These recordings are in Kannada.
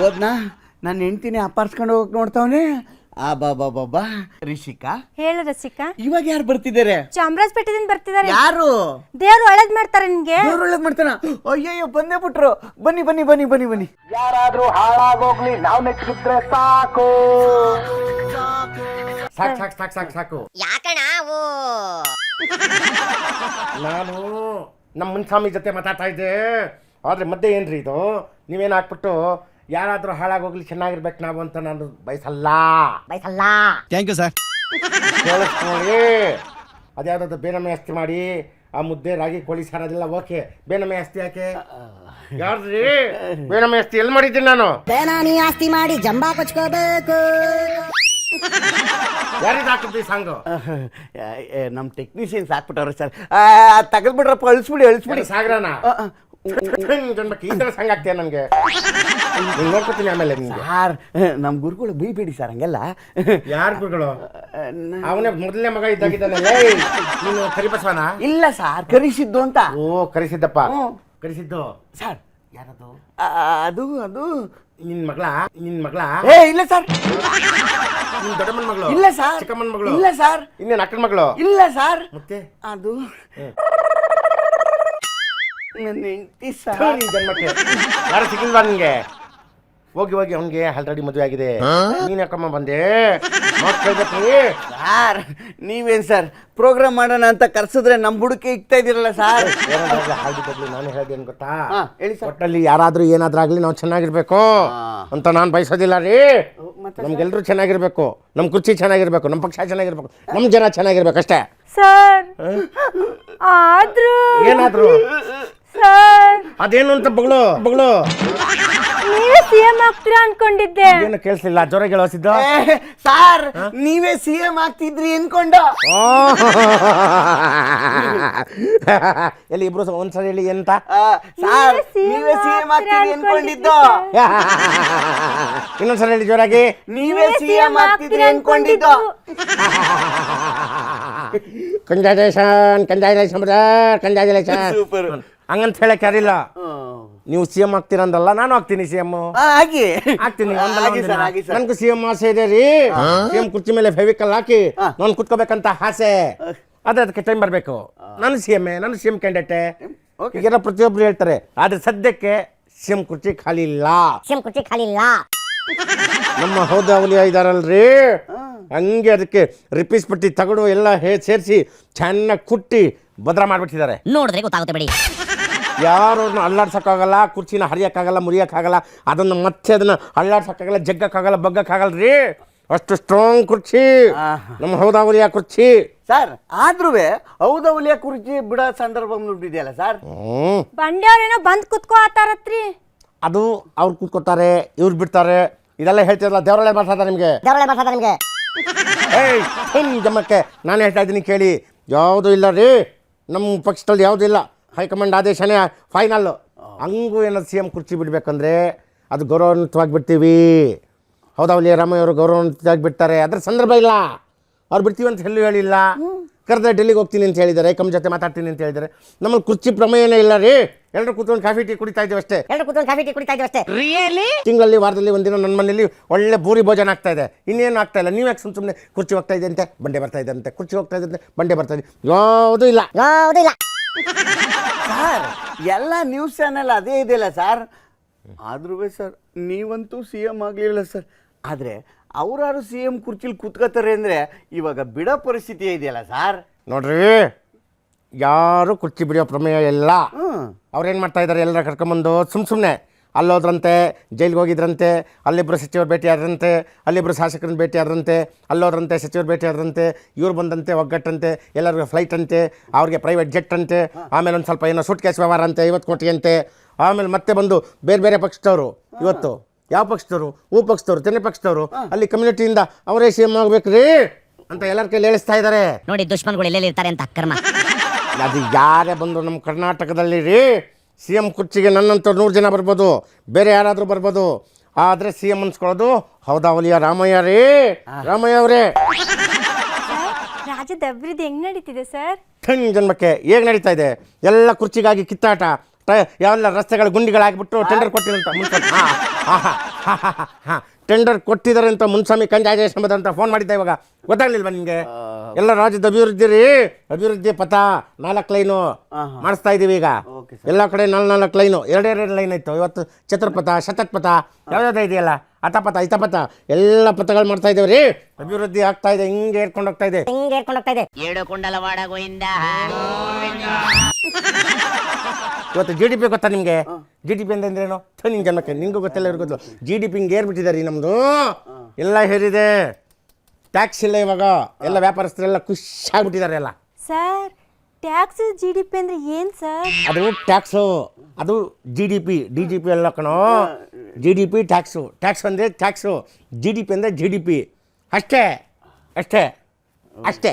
ಓದ್ನಾ ನನ್ನ ಹೆಂಡ್ತಿನೇ ಅಪ್ಪಾರ್ಸ್ಕೊಂಡು ಹೋಗಕ್ ನೋಡ್ತಾವನೆ. ಬಾ ರಿಷಿಕಾ ಹೇಳು ರಸಿಕಾ. ಇವಾಗ ಯಾರು ಬರ್ತಿದ್ದಾರೆ? ಚಾಮರಾಜಪೇಟೆದಿಂದ ಬರ್ತಿದ್ದಾರೆ. ಯಾರು? ದೇವ್ರು ಒಳ್ಳೇದ್ ಮಾಡ್ತಾರೆ ನಿನ್ಗೆ. ದೇವ್ರು ಒಳ್ಳೇದ್ ಮಾಡ್ತಾನ? ಅಯ್ಯಯ್ಯೋ ಬಂದೇ ಬಿಟ್ರು. ಬನ್ನಿ ಬನ್ನಿ ಬನ್ನಿ ಬನ್ನಿ ಬನ್ನಿ. ಯಾರಾದ್ರೂ ಹಾಳಾಗೋಗ್ಲಿ ನಾವ್ ನೆಚ್ಚಿದ್ರೆ ಸಾಕು. ಸಾಕು ಸಾಕು ಸಾಕು ಸಾಕು ಸಾಕು. ಯಾಕಣ ನಾನು ನಮ್ಮ ಮುನ್ಸ್ವಾಮಿ ಜೊತೆ ಮಾತಾಡ್ತಾ ಇದ್ದೆ. ಆದ್ರೆ ಮಧ್ಯೆ ಏನ್ರಿ ಇದು? ನೀವೇನು ಹಾಕ್ಬಿಟ್ಟು ಯಾರಾದ್ರೂ ಹಾಳಾಗೋಗ್ಲಿ ಚೆನ್ನಾಗಿರ್ಬೇಕು ನಾವು ಅಂತ ನಾನು ಬಯಸಲ್ಲ. Thank you sir. ಕೇಳಿಸ್ಕೊಳ್ಳಿ, ಅದ್ಯಾವ್ದಾದ್ರು ಬೇನಮೆ ಅಸ್ತಿ ಮಾಡಿ ಆ ಮುದ್ದೆ ರಾಗಿ ಕೋಳಿ ಸಾರದೆಲ್ಲ ಓಕೆ. ಬೇನಮೆ ಅಸ್ತಿ ಯಾಕೆ? ಯಾರ್ದ್ರಿ ಬೇನಮೆ ಅಸ್ತಿ ಎಲ್ಲಿ ಮಾಡಿದ್ದೀನಿ ನಾನು? ಬೇನಾನಿ ಆಸ್ತಿ ಮಾಡಿ ಜಂಬಾ ಕೊಚ್ಕೋಬೇಕು. ಯಾರಿದ್ ಹಾಕಿದ್ರಿ ಸಾಂಗು? ನಮ್ ಟೆಕ್ನಿಷಿಯನ್ಸ್ ಹಾಕ್ಬಿಟ್ಟವ್ರೆ ಸರ್. ತಗದ್ಬಿಡ್ರಪ್ಪ, ಅಳಿಸ್ಬಿಡಿ. ಸಾಗರನ ಜನ್ಮಕ್ಕೆ ಈ ತರ ಸಂಘ ಆಗ್ತೀಯ ನನಗೆ. ನೋಡ್ಕೊತೀನಿ ಆಮೇಲೆ ನಿಮ್ಗೆ. ಸಾರ್ ನಮ್ ಗುರುಗಳು ಬೈಬೇಡಿ ಸರ್ ಹಂಗೆಲ್ಲ. ಯಾರ್ ಗುರುಗಳು? ಅವನೇ ಮೊದಲನೇ ಮಗ ಇದ್ದಾಗಿದ್ದಾನೆ. ನೀನು ಕರಿಬಸವನ? ಇಲ್ಲ ಸರ್, ಕರಿಸಿದ್ದು ಅಂತ. ಓ ಕರಿಸಿದ್ದಪ್ಪ. ಕರಿಸಿದ್ದು ಸರ್ ಯಾರದು? ಅದು ಅದು ನಿನ್ ಮಗಳ? ಇಲ್ಲ ಸರ್. ನಿನ್ ದೊಡ್ಡಮ್ಮನ ಮಗಳು? ಇಲ್ಲ ಸರ್. ಚಿಕ್ಕಮ್ಮನ ಮಗಳು? ಇಲ್ಲ ಸರ್. ಇನ್ನೇನು ಅಕ್ಕನ ಮಗಳು? ಇಲ್ಲ ಸರ್. ಮತ್ತೆ ಅದು ನನ್ನ ಹೆಂಡತಿ ಸರ್. ಈ ಜನ್ಮಕ್ಕೆ ಯಾರು ಸಿಕ್ಕಿಲ್ವಾ ನಿನ್ಗೆ? ಹೋಗಿ ಅವನ್ಗೆ ಆಲ್ರೆಡಿ ಮದುವೆ ಆಗಿದೆ. ನೀನ್ ಯಾಕಮ್ಮ ಬಂದೆ? ಸರ್ ನೀವೇನ್ ಸರ್ ಪ್ರೋಗ್ರಾಮ್ ಮಾಡೋಣ ಅಂತ ಕರ್ಸಿದ್ರೆ ನಮ್ ಬುಡಕ್ಕೆ ಇಕ್ತಾ ಇದೀರಲ್ಲ ಸರ್. ನಾನು ಹೇಳಿದೆ ಏನ್ ಗೊತ್ತಾ? ಹೇಳಿ ಸರ್. ಒಟ್ಟಲ್ಲಿ ಯಾರಾದ್ರೂ ಏನಾದ್ರೂ ಆಗ್ಲಿ ನಾವು ಚೆನ್ನಾಗಿರ್ಬೇಕು ಅಂತ ನಾನ್ ಬಯಸೋದಿಲ್ಲ ರೀ. ನಮ್ಗೆಲ್ರೂ ಚೆನ್ನಾಗಿರ್ಬೇಕು, ನಮ್ ಕುರ್ಚಿ ಚೆನ್ನಾಗಿರ್ಬೇಕು, ನಮ್ ಪಕ್ಷ ಚೆನ್ನಾಗಿರ್ಬೇಕು, ನಮ್ ಜನ ಚೆನ್ನಾಗಿರ್ಬೇಕು ಅಷ್ಟೇ ಸರ್ ಆದ್ರೂ ಏನಾದ್ರು ಸರ್ ಅದೇನು ಅಂತ ಬಗಳು ನೀವೇ ಸಿಎಂ ಆಗ್ತೀರಾ ಅನ್ಕೊಂಡಿದ್ದೆ. ಏನು ಕೇಳಿಸ್ಲಿಲ್ಲ, ಜೋರ ಕೇಳಿಸಿದ್ದು. ಸರ್ ನೀವೇ ಸಿಎಂ ಆಗ್ತಿದ್ರಿ ಅನ್ಕೊಂಡು. ಎಲ್ಲಿ ಇಬ್ರು ಒಂದ್ಸರಿ ಹೇಳಿ ಎಂತ? ಸರ್ ನೀವೇ ಸಿಎಂ ಆಗ್ತಿದ್ರಿ ಅನ್ಕೊಂಡಿದ್ದು. ಇನ್ನೊಂದ್ಸರಿ ಹೇಳಿ ಜೋರಾಗಿ. ನೀವೇ ಸಿಎಂ ಆಗ್ತಿದ್ರಿ ಅನ್ಕೊಂಡಿದ್ದು. ಕಂಗ್ರಾಚುಲೇಷನ್. ಸೂಪರ್. ಹಂಗಂತ ಹೇಳಕ್ ಯಾರಿಲ್ಲ. ನೀವು ಸಿಎಂ ಆಗ್ತೀರಂದಲ್ಲ, ನಾನು ಆಗ್ತೀನಿ ಸಿಎಂ. ಆಗ್ತೀನಿ. ನನ್ಗೂ ಸಿಎಂ ಆಸೆ ಇದೆ ರೀ. ಸಿಎಂ ಕುರ್ಚಿ ಮೇಲೆ ಫೆವಿಕಲ್ ಹಾಕಿ ನಾನು ಕುತ್ಕೋಬೇಕಂತ ಆಸೆ. ಅದಕ್ಕೆ ಟೈಮ್ ಬರ್ಬೇಕು. ನಾನು ಸಿಎಂ ಕ್ಯಾಂಡಿಡೇಟ್ ಈಗೆಲ್ಲ ಪ್ರತಿಯೊಬ್ರು ಹೇಳ್ತಾರೆ. ಆದ್ರೆ ಸದ್ಯಕ್ಕೆ ಸಿಎಂ ಕುರ್ಚಿ ಖಾಲಿ ಇಲ್ಲ. ನಮ್ಮ ಹೌದಾವಲಿಯ ಇದಾರಲ್ರಿ, ಹಂಗೆ ಅದಕ್ಕೆ ರಿಪೀಸ್ ಪಟ್ಟಿ ತಗಡು ಎಲ್ಲ ಸೇರಿಸಿ ಚೆನ್ನಾಗಿ ಕುಟ್ಟಿ ಭದ್ರ ಮಾಡ್ಬಿಟ್ಟಿದ್ದಾರೆ. ನೋಡಿದ್ರೆ ಗೊತ್ತಾಗುತ್ತೆ ಬಿಡಿ. ಯಾರು ಅಲ್ಲಾಡ್ಸಕ್ಕಾಗಲ್ಲ, ಕುರ್ಚಿನ ಹರಿಯಕ್ಕಾಗಲ್ಲ, ಮುರಿಯಕ್ಕಾಗಲ್ಲ, ಅದನ್ನ ಅಲ್ಲಾಡ್ಸಕ್ಕಾಗಲ್ಲ, ಜಗ್ಗಕ್ಕಾಗಲ್ಲ, ಬಗ್ಗಕ್ಕಾಗಲ್ಲ ರೀ. ಅಷ್ಟು ಸ್ಟ್ರಾಂಗ್ ಕುರ್ಚಿ ನಮ್ಮ ಹೌದಾವಲಿಯ ಕುರ್ಚಿ. ಸರ್ ಆದ್ರೂ ಹೌದಾವಲಿಯ ಕುರ್ಚಿ ಬಿಡೋ ಸಂದರ್ಭ ನುಡ್ಡಿದೆಯಲ್ಲ ಸರ್. ಬಂಡೆಯವ್ರೇನೋ ಬಂದ್ ಕುತ್ಕೋ ಆತಾರತ್ರಿ. ಅದು ಅವ್ರು ಕೂತ್ಕೋತಾರೆ, ಇವ್ರು ಬಿಡ್ತಾರೆ. ಇದೆಲ್ಲ ಹೇಳ್ತಿರಲ್ಲ, ದೇವರೊಳ್ಳೆ ಮಾಡ್ತಾರೆ ನಿಮಗೆ. ಜಮ್ಮಕ್ಕೆ ನಾನು ಹೇಳ್ತಾ ಇದ್ದೀನಿ ಕೇಳಿ. ಯಾವುದೂ ಇಲ್ಲ ರೀ ನಮ್ಮ ಪಕ್ಷದಲ್ಲಿ, ಯಾವುದೂ ಇಲ್ಲ. ಹೈಕಮಾಂಡ್ ಆದೇಶನೇ ಫೈನಲ್ಲು. ಹಂಗೂ ಏನಾದ್ರು ಸಿಎಂ ಕುರ್ಚಿ ಬಿಡಬೇಕಂದ್ರೆ ಅದು ಗೌರವಾನ್ವಿತವಾಗಿ ಬಿಡ್ತೀವಿ. ಹೌದಾವಲಿಯ ರಾಮಯ್ಯವರು ಗೌರವಾನ್ವಿತವಾಗಿ ಬಿಡ್ತಾರೆ. ಅದ್ರ ಸಂದರ್ಭ ಇಲ್ಲ. ಅವ್ರು ಬಿಡ್ತೀವಿ ಅಂತ ಹೇಳಿಲ್ಲ. ಕರೆದ್ರೆ ಡೆಲ್ಲಿಗೆ ಹೋಗ್ತೀನಿ ಅಂತ ಹೇಳಿದ್ದಾರೆ, ಕಮ್ ಜೊತೆ ಮಾತಾಡ್ತೀನಿ ಅಂತ ಹೇಳಿದ್ದಾರೆ. ನಮ್ಮಲ್ಲಿ ಕುರ್ಚಿ ಪ್ರಮೇಯನೇ ಇಲ್ಲ ರೀ. ಎಲ್ಲರೂ ಕೂತ್ಕೊಂಡು ಕಾಫಿ ಟೀ ಕುಡಿತಾ ಇದ್ದೀವಿ ಅಷ್ಟೇ. ತಿಂಗಳಲ್ಲಿ ವಾರದಲ್ಲಿ ಒಂದಿನ ನನ್ನ ಮನೇಲಿ ಒಳ್ಳೆ ಭೂರಿ ಭೋಜನ ಆಗ್ತಾ ಇದೆ. ಇನ್ನೇನು ಆಗ್ತಾ ಇಲ್ಲ. ನೀವು ಯಾಕೆ ಸುಮ್ಮನೆ ಕುರ್ಚಿ ಹೋಗ್ತಾ ಇದೆ ಅಂತೆ ಬಂಡೆ ಬರ್ತಾ ಇದೆ ಅಂತೆ, ಕುರ್ಚಿ ಹೋಗ್ತಾ ಇದೆ ಅಂತೆ ಬಂಡೆ ಬರ್ತಾ ಇದೆ. ಯಾವುದೂ ಇಲ್ಲ. ಸರ್ ಎಲ್ಲ ನ್ಯೂಸ್ ಚಾನೆಲ್ ಅದೇ ಇದೆಯಲ್ಲ ಸರ್. ಆದ್ರೂ ಸರ್ ನೀವಂತೂ ಸಿಎಂ ಆಗಲಿಲ್ಲ ಸರ್. ಆದರೆ ಅವರಾರು ಸಿಎಂ ಕುರ್ಚಿಲಿ ಕೂತ್ಕೋತಾರೆ ಅಂದರೆ ಇವಾಗ ಬಿಡೋ ಪರಿಸ್ಥಿತಿ ಇದೆಯಲ್ಲ ಸರ್. ನೋಡ್ರಿ, ಯಾರು ಕುರ್ಚಿ ಬಿಡಿಯೋ ಪ್ರಮೇಯ ಇಲ್ಲ. ಅವ್ರೇನು ಮಾಡ್ತಾ ಇದ್ದಾರೆ, ಎಲ್ಲರ ಕರ್ಕೊಂಬಂದು ಸುಮ್ಮನೆ ಅಲ್ಲೋದ್ರಂತೆ, ಜೈಲಿಗೆ ಹೋಗಿದ್ರಂತೆ, ಅಲ್ಲಿಬ್ಬರು ಸಚಿವರು ಭೇಟಿಯಾದ್ರಂತೆ, ಅಲ್ಲಿಬ್ಬರು ಶಾಸಕರನ್ನ ಭೇಟಿಯಾದ್ರಂತೆ, ಅಲ್ಲೋದ್ರಂತೆ ಸಚಿವರು ಭೇಟಿಯಾದ್ರಂತೆ, ಇವ್ರು ಬಂದಂತೆ ಒಗ್ಗಟ್ಟಂತೆ, ಎಲ್ಲರಿಗೂ ಫ್ಲೈಟ್ ಅಂತೆ, ಅವ್ರಿಗೆ ಪ್ರೈವೇಟ್ ಜೆಟ್ ಅಂತೆ, ಆಮೇಲೆ ಒಂದು ಸ್ವಲ್ಪ ಏನೋ ಸೂಟ್ ಕೇಸ್ ವ್ಯವಹಾರ ಅಂತೆ 50 ಕೋಟಿ ಅಂತೆ. ಆಮೇಲೆ ಮತ್ತೆ ಬಂದು ಬೇರೆ ಪಕ್ಷದವರು, ಇವತ್ತು ಯಾವ ಪಕ್ಷದವರು, ಪಕ್ಷದವರು, ತೆನೆ ಪಕ್ಷದವರು, ಅಲ್ಲಿ ಕಮ್ಯುನಿಟಿಯಿಂದ ಅವರೇ ಸಿಎಂ ಆಗ್ಬೇಕ್ರಿ ಅಂತ ಎಲ್ಲರ ಕೈಲಿ ಹೇಳಿಸ್ತಾ ಇದ್ದಾರೆ. ನೋಡಿ ದುಶ್ಮನ್ಗಳು ಎಲ್ಲೆಲ್ಲಿ ಇರ್ತಾರೆ ಅಂತ ಅಕ್ಕರ್ಮ. ಅದು ಯಾರೇ ಬಂದು ನಮ್ಮ ಕರ್ನಾಟಕದಲ್ಲಿ ರೀ ಸಿಎಂ ಕುರ್ಚಿಗೆ ನನ್ನಂತವ್ರು 100 ಜನ ಬರ್ಬೋದು, ಬೇರೆ ಯಾರಾದರೂ ಬರ್ಬೋದು. ಆದರೆ ಸಿಎಂ ಅನ್ಸ್ಕೊಳ್ಳೋದು ಹೌದಾವಲಿಯ ರಾಮಯ್ಯ ರೀ. ರಾಮಯ್ಯ ಅವರೇ. ರಾಜ್ಯದ ಅಭಿವೃದ್ಧಿ ಹೆಂಗ್ ನಡೀತಿದೆ ಸರ್? ಜನ್ಮಕ್ಕೆ ಹೇಗೆ ನಡೀತಾ ಇದೆ? ಎಲ್ಲ ಕುರ್ಚಿಗಾಗಿ ಕಿತ್ತಾಟ, ಯಾವೆಲ್ಲ ರಸ್ತೆಗಳ ಗುಂಡಿಗಳಾಗಿಬಿಟ್ಟು ಟೆಂಡರ್ ಕೊಟ್ಟಿರಂತ ಮುಂಚೆ ಟೆಂಡರ್ ಕೊಟ್ಟಿದ್ದಾರೆ ಅಂತ ಮುನ್ಸ್ವಾಮಿ ಕಂಜಾಯ ಸಂಬಂಧ ಅಂತ ಫೋನ್ ಮಾಡಿದ್ದೆ ಇವಾಗ ಗೊತ್ತಾಗ್ಲಿಲ್ವಾ ನಿಮಗೆ ಎಲ್ಲ ರಾಜ್ಯದ ಅಭಿವೃದ್ಧಿ ರೀ ಅಭಿವೃದ್ಧಿ ಪಥ 4 ಲೈನು ಮಾಡಿಸ್ತಾ ಇದೀವಿ ಈಗ ಎಲ್ಲ ಕಡೆ 4 ಲೈನು 2 ಲೈನ್ ಇತ್ತು ಇವತ್ತು ಚತುರ್ಪಥ ಶತತ್ಪಥ ಯಾವ್ಯಾವ್ದು ಇದೆಯಲ್ಲ ಅತಪಥ ಇತಪಥ ಎಲ್ಲ ಪಥಗಳು ಮಾಡ್ತಾ ಇದ್ದೇವೆ ರೀ ಅಭಿವೃದ್ಧಿ ಆಗ್ತಾ ಇದೆ ಹಿಂಗೆ ಏರ್ಕೊಂಡು ಹೋಗ್ತಾ ಇದೆ ಏಳು ಕುಂಡಲವಾಡ ಗೋವಿಂದ ಇವತ್ತು ಜಿ ಡಿ ಪಿ ಗೊತ್ತಾ ನಿಮಗೆ ಜಿ ಡಿ ಪಿ ಅಂದ್ರೇನು ನಿನ್ ಜನಕ್ಕೆ ನಿಂಗೂ ಗೊತ್ತಿಲ್ಲ ಇವ್ರಿಗೆ ಗೊತ್ತು ಜಿ ಡಿ ಪಿ ಹಿಂಗೆ ಏರ್ಬಿಟ್ಟಿದ್ದಾರೆ ರೀ ನಮ್ಮದು ಎಲ್ಲ ಹೇರಿದೆ ಟ್ಯಾಕ್ಸ್ ಇಲ್ಲ ಇವಾಗ ಎಲ್ಲ ವ್ಯಾಪಾರಸ್ಥರೆಲ್ಲ ಖುಷಿಯಾಗ್ಬಿಟ್ಟಿದ್ದಾರೆ ಎಲ್ಲ ಸರ್ ಟ್ಯಾಕ್ಸ್ GDP ಅಂದ್ರೆ ಏನ್ ಸರ್? ಅದು ಟ್ಯಾಕ್ಸು ಅದು ಜಿ ಡಿ ಪಿ ಎಲ್ಲ ಕಣೋ ಜಿ ಡಿ ಪಿ ಟ್ಯಾಕ್ಸ್ ಅಂದರೆ ಟ್ಯಾಕ್ಸು ಜಿ ಡಿ ಪಿ ಅಂದರೆ ಜಿ ಡಿ ಪಿ ಅಷ್ಟೇ ಅಷ್ಟೇ ಅಷ್ಟೇ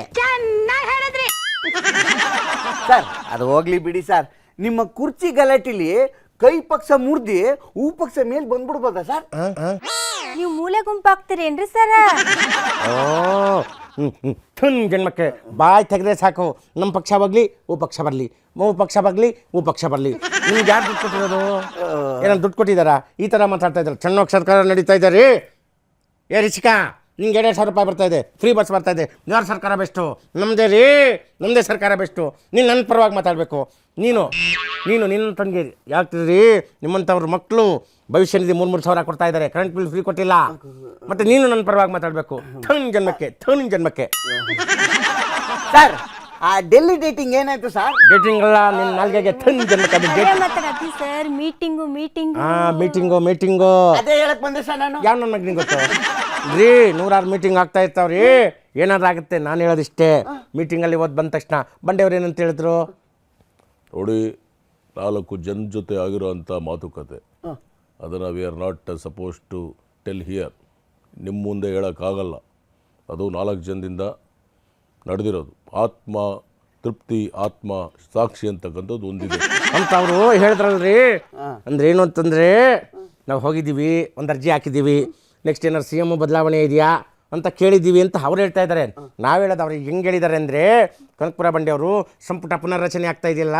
ಸರ್ ಅದು ಹೋಗ್ಲಿ ಬಿಡಿ ಸರ್, ನಿಮ್ಮ ಕುರ್ಚಿ ಗಲಾಟಿಲಿ ಕೈ ಪಕ್ಷ ಮುರ್ದಿ ಹೂ ಪಕ್ಷ ಮೇಲ್ ಬಂದ್ಬಿಡ್ಬೋದಾ ಸರ್? ನೀವು ಮೂಲೆ ಗುಂಪಾಗ್ತೀರೇನ್ರಿ ಸರ? ಜನ್ಮಕ್ಕೆ ಬಾಯ್ ತೆಗೆದ್ರೆ ಸಾಕು ನಮ್ಮ ಪಕ್ಷ ಬಗ್ಲಿ ಹೂ ಪಕ್ಷ ಬರಲಿ ಪಕ್ಷ ಬರಲಿ ನಿಮ್ಗೆ ಯಾರು ದುಡ್ಡು ಕೊಟ್ಟಿರೋದು? ಏನಾದ್ರು ದುಡ್ಡು ಕೊಟ್ಟಿದ್ದಾರಾ? ಈ ಥರ ಮಾತಾಡ್ತಾ ಇದ್ದಾರೆ. ಚೆನ್ನಾಗಿ ಸರ್ಕಾರ ನಡೀತಾ ಇದ್ದಾರೆ. ಏ ರಿಚಿಕಾ ನಿಂಗೆ 2,000 ರೂಪಾಯಿ ಬರ್ತಾ ಇದೆ, ಫ್ರೀ ಬಸ್ ಬರ್ತಾ ಇದೆ, ಯಾರು ಸರ್ಕಾರ ಬೆಸ್ಟು? ನಮ್ಮದೇ ರೀ, ನಮ್ಮದೇ ಸರ್ಕಾರ ಬೆಸ್ಟು. ನೀನು ನನ್ನ ಪರವಾಗಿ ಮಾತಾಡಬೇಕು. ನೀನು ನಿನ್ನ ತಂಗಿ ಯಾಕ್ತಿದ್ರಿ? ನಿಮ್ಮಂಥವ್ರ ಮಕ್ಕಳು ಭವಿಷ್ಯ ನಿಧಿ 3,000 ಸಾವಿರ ಕೊಡ್ತಾ ಇದ್ದಾರೆ, ಕರೆಂಟ್ ಬಿಲ್ ಫ್ರೀ ಕೊಟ್ಟಿಲ್ಲ. ಮತ್ತು ನೀನು ನನ್ನ ಪರವಾಗಿ ಮಾತಾಡಬೇಕು. ನಿನ್ನ ಜನ್ಮಕ್ಕೆ ಸರ್ ಆ ಡೆಲ್ಲಿ ಡೇಟಿಂಗ್ ಏನಾಯ್ತು ಸರ್? ಡೇಟಿಂಗ್ ಅಲ್ಲ, ನಿನ್ನ ನಾಲ್ಗೆಗೆ ಜನ್ಮಕ್ಕೆ ಅದು ಅದೇ ಮಾತಾಡತ್ತಿ ಸರ್. ಮೀಟಿಂಗು ಮೀಟಿಂಗು ಅದೇ ಹೇಳಕ್ ಬಂದೆ ಸರ್ ನಾನು. ಯಾವ ನನ್ನ ಮಗನಿಗೆ ಗೊತ್ತು ರೀ? 100 ಮೀಟಿಂಗ್ ಆಗ್ತಾ ಇರ್ತಾವ್ರಿ. ಏನಾದ್ರು ಆಗುತ್ತೆ. ನಾನು ಹೇಳೋದಿಷ್ಟೇ, ಮೀಟಿಂಗಲ್ಲಿ ಬಂದ ತಕ್ಷಣ ಬಂಡೆಯವ್ರು ಏನಂತ ಹೇಳಿದ್ರು ನೋಡಿ, 4 ಜನ ಜೊತೆ ಆಗಿರೋಂಥ ಮಾತುಕತೆ ಅದನ್ನು we are not suppose to tell here. ನಿಮ್ಮ ಮುಂದೆ ಹೇಳೋಕ್ಕಾಗಲ್ಲ. ಅದು 4 ಜನದಿಂದ ನಡೆದಿರೋದು. ಆತ್ಮ ತೃಪ್ತಿ, ಆತ್ಮ ಸಾಕ್ಷಿ ಅಂತಕ್ಕಂಥದ್ದು ಒಂದಿದೆ ಅಂತ ಅವರು ಹೇಳಿದ್ರಲ್ರಿ. ಅಂದ್ರೆ ಏನು ಅಂತಂದರೆ, ನಾವು ಹೋಗಿದ್ದೀವಿ, ಒಂದು ಅರ್ಜಿ ಹಾಕಿದ್ದೀವಿ, ನೆಕ್ಸ್ಟ್ ಏನಾರು CM ಬದಲಾವಣೆ ಇದೆಯಾ ಅಂತ ಕೇಳಿದ್ದೀವಿ ಅಂತ ಅವ್ರು ಹೇಳ್ತಾ ಇದ್ದಾರೆ. ನಾವು ಹೇಳೋದು ಅವ್ರಿಗೆ ಹೆಂಗೆ ಹೇಳಿದ್ದಾರೆ ಅಂದರೆ, ಕನಕಪುರ ಬಂಡೆಯವರು ಸಂಪುಟ ಪುನರ್ರಚನೆ ಆಗ್ತಾ ಇದೆಯಲ್ಲ,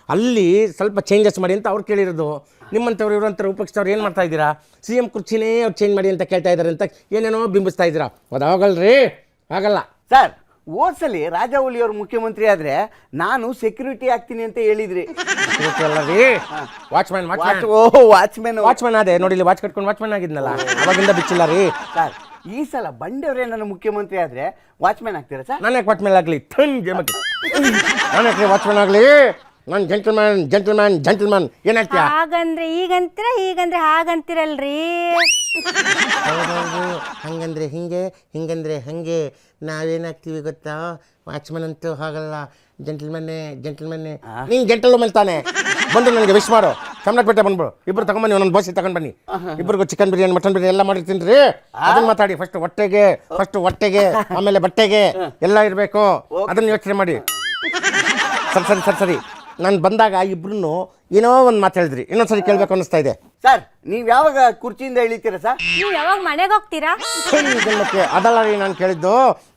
ಅಲ್ಲಿ ಸ್ವಲ್ಪ ಚೇಂಜಸ್ ಮಾಡಿ ಅಂತ ಅವ್ರು ಕೇಳಿರೋದು. ನಿಮ್ಮಂಥವ್ರು ಇವ್ರಂಥವ್ರು ವಿಪಕ್ಷದವ್ರು ಏನು ಮಾಡ್ತಾ ಇದ್ದೀರಾ? CM ಕುರ್ಚಿನೇ ಅವ್ರು ಚೇಂಜ್ ಮಾಡಿ ಅಂತ ಕೇಳ್ತಾ ಇದ್ದಾರೆ ಅಂತ ಏನೇನೋ ಬಿಂಬಿಸ್ತಾ ಇದ್ದೀರಾ. ಅದಾಗಲ್ರಿ, ಆಗಲ್ಲ ಸರ್. ಹೋದ್ಸಲಿ ರಾಜಾವಳಿ ಅವ್ರು ಮುಖ್ಯಮಂತ್ರಿ ಆದ್ರೆ ನಾನು ಸೆಕ್ಯೂರಿಟಿ ಆಗ್ತೀನಿ ಅಂತ ಹೇಳಿದ್ರಿ. ವಾಚ್ಮ್ಯಾನ್ ಅದೇ ನೋಡಿ, ವಾಚ್ ಕಟ್ಕೊಂಡು ವಾಚ್ಮ್ಯಾನ್ ಆಗಿದ್ನಲ್ಲ, ಅವಾಗಿಂದ ಬಿಚ್ಚಿಲ್ಲ ರೀ. ಸರ್ ಈ ಸಲ ಬಂಡೆಯವ್ರೇ ನನ್ನ ಮುಖ್ಯಮಂತ್ರಿ ಆದ್ರೆ ವಾಚ್ಮ್ಯಾನ್ ಆಗ್ತೀರಾ ಸರ್? ನಾನೇ ವಾಚ್ಮ್ಯಾನ್ ಆಗಲಿ, ನಾನೇ ವಾಚ್ಮ್ಯಾನ್ ಆಗಲಿ. ನಾನು ಜೆಂಟಲ್ಮ್ಯಾನ್ ಏನು ಹೇಳ್ತೀಯ? ಹಾಗಂದ್ರೆ ಈಗಂತೀರ, ಹೀಗಂದ್ರೆ ಹಾಗಂತೀರಲ್ರಿ. ಹಂಗಂದ್ರೆ ಹಿಂಗಂದ್ರೆ ಹಂಗೆ. ನಾವೇನಾಗ್ತೀವಿ ಗೊತ್ತಾ? ವಾಚ್ಮನ್ ಅಂತೂ ಹಾಗಲ್ಲ, ಜೆಂಟಲ್ಮನ್ನೇ. ನೀನು ಜೆಂಟಲ್ಮನ್ ತಾನೆ. ಬಂದು ನನಗೆ ವಿಶ್ ಮಾಡು. ಕಮಲಪೇಟೆ ಬಂದ್ಬಿಡು, ಇಬ್ಬರು ತಗೊಂಬನ್ನಿ, ಒಂದೊಂದು ಬೋಸಿ ತಗೊಂಡು ಬನ್ನಿ. ಇಬ್ಬರಿಗೂ ಚಿಕನ್ ಬಿರಿಯಾನಿ, ಮಟನ್ ಬಿರಿಯಾನಿ ಎಲ್ಲ ಮಾಡಿರ್ತೀನಿ ರೀ. ಅದನ್ನ ಮಾತಾಡಿ. ಫಸ್ಟ್ ಹೊಟ್ಟೆಗೆ ಆಮೇಲೆ ಬಟ್ಟೆಗೆ ಎಲ್ಲ ಇರಬೇಕು. ಅದನ್ನು ಯೋಚನೆ ಮಾಡಿ. ಸರಿ ನಾನು ಬಂದಾಗ ಇಬ್ರು ಏನೋ ಒಂದು ಮಾತು ಹೇಳಿದ್ರಿ, ಇನ್ನೊಂದ್ಸರಿ ಕೇಳಬೇಕು ಅನ್ನಿಸ್ತಾ ಇದೆ. ಸರ್ ನೀವು ಯಾವಾಗ ಕುರ್ಚಿಯಿಂದ ಇಳಿತೀರಾ ಸರ್? ನೀವು ಯಾವಾಗ ಮನೆಗೆ ಹೋಗ್ತೀರಾ? ಅದಲ್ಲ ರೀ ನಾನು ಕೇಳಿದ್ದು.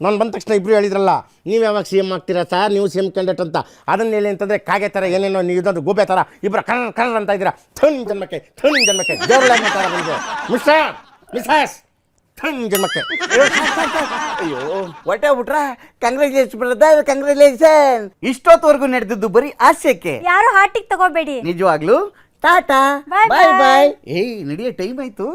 ನಾನು ಬಂದ ತಕ್ಷಣ ಇಬ್ರು ಹೇಳಿದ್ರಲ್ಲ, ನೀವು ಯಾವಾಗ CM ಆಗ್ತೀರಾ ಸರ್, ನೀವು CM ಕ್ಯಾಂಡಿಡೇಟ್ ಅಂತ. ಅದನ್ನ ಹೇಳಿ ಅಂತಂದರೆ ಕಾಗೆ ಥರ ಏನೇನೋ ನೀವು ಇದೊಂದು ಗೂಬೆ ಥರ ಇಬ್ಬರು ಕರ್ರ ಅಂತ ಇದ್ದೀರಾ. ನಿನ್ನ ಜನ್ಮಕ್ಕೆ ದೇವ್ರಲ್ಲ ಮಾತಾಡ ಬಂದು ಮಿಸಸ್ ಜನ್ಮಕ್ಕೆ. ಅಯ್ಯೋ ಹೊಟ್ಟೆ ಬಿಟ್ರ. ಕಂಗ್ರಾಚುಲೇಷನ್. ಇಷ್ಟೊತ್ತವರೆಗೂ ನಡೆದಿದ್ದು ಬರೀ ಹಾಸ್ಯಕ್ಕೆ. ಯಾರು ಹಾರ್ಟಿಗೆ ತಗೋಬೇಡಿ. ನಿಜವಾಗ್ಲೂ ಟಾಟಾ Bye ಬಾಯ್ bye. ಬಾಯ್. ಏಯ್ ನಡಿಯೋ ಟೈಮ್ ಆಯ್ತು.